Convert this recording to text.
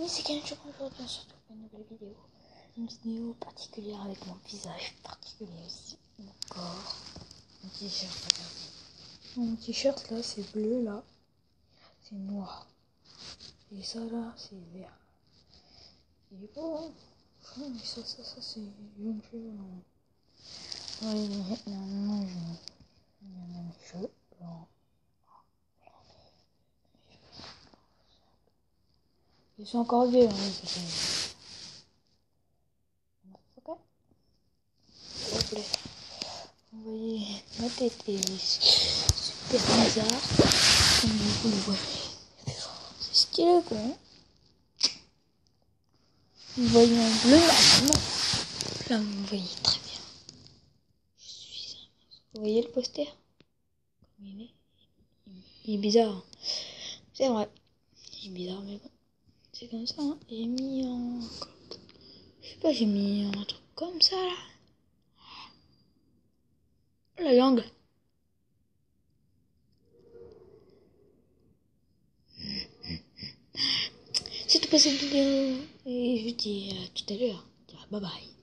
amis, c'est Ken, je vous aujourd'hui on se retrouve pour une nouvelle vidéo. Une vidéo particulière avec mon visage particulier aussi. Mon corps. Mon t-shirt, regardez. Mon t-shirt là, c'est bleu là. C'est noir. Et ça là, c'est vert. Et bon. Ça, c'est jaune cheveux. Oui, non, j'ai mes cheveux blancs. Ils sont encore vieux, hein, ok. S'il vous plaît. Vous voyez, ma tête est super bizarre. Comme vous le voyez. C'est stylé quoi. Vous voyez en bleu maintenant. Là, vous voyez très bien. Je suis un... Vous voyez le poster? Il est bizarre. C'est vrai. Il est bizarre, mais bon. C'est comme ça, hein. J'ai mis en... Je sais pas, j'ai mis un truc comme ça, là. Oh, la langue. C'est tout pour cette vidéo. Et je vous dis à tout à l'heure. Bye bye.